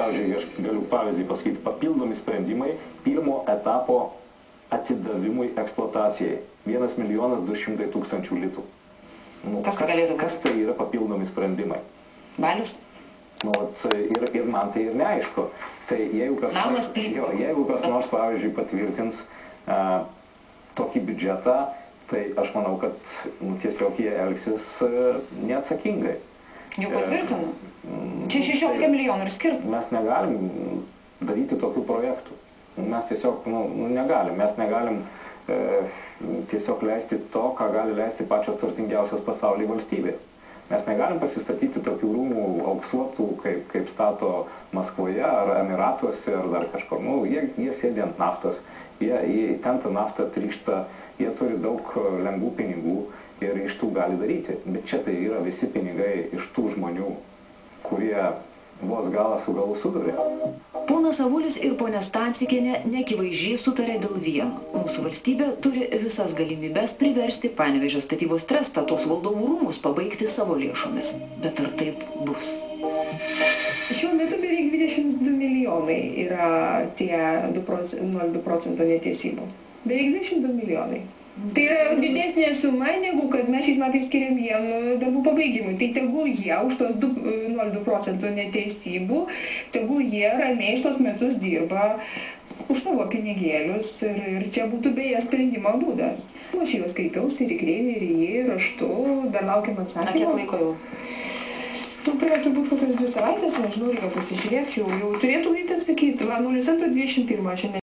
pavyzdžiui, aš galiu pavyzdį pasakyti, papildomi sprendimai pirmo etapo atidavimui eksploatacijai. 1,200,000 litų. Kas galėtų būti? Kas tai yra papildomi sprendimai? Balius? Ir man tai ir neaišku. Tai jeigu kas nors, pavyzdžiui, patvirtins tokį biudžetą, tai aš manau, kad tiesiog jie elgsis neatsakingai. Jau patvirtinu. Čia 16 milijonų ir skirtų. Mes negalim daryti tokių projektų. Mes tiesiog negalim. Mes negalim tiesiog leisti to, ką gali leisti pačios turtingiausios pasaulyje valstybės. Mes negalim pasistatyti tokių rūmų auksuotų, kaip stato Maskvoje ar Emiratuose ar dar kažkur. Jie sėdi ant naftos, ten ta nafta trykšta, jie turi daug lengvų pinigų ir iš tų gali daryti. Bet čia tai yra visi pinigai iš tų žmonių, kurie vos galą su galu suduria. Ponas Avulis ir ponia Stancikienė neakivaizdžiai sutarė dėl vieno. Mūsų valstybė turi visas galimybes priversti Panevėžio statybos trastą, tuos valdovų rūmus pabaigti savo lėšomis. Bet ar taip bus? Šiuo metu beveik 22 milijonai yra tie 0,2 procento neteisybų. Beveik 22 milijonai. Tai yra didesnė suma, negu kad mes šiais metais skiriam jiem darbų pabaigimui. Tai tegul jie už tos 0,2 procento neteisybų, tegul jie ramiai iš tos metus dirba už savo pinigėlius ir čia būtų beje sprendimo būdas. Aš juos kreipiausi ir į Kreivį, ir į jį raštu, dar laukiam atsakymo. Kiek laiko jau? Praėjo turbūt kokias 2 savaitės, nežinau, reikia pasižiūrėti, jau turėtų laikti atsakyti. 02.21 šiandien.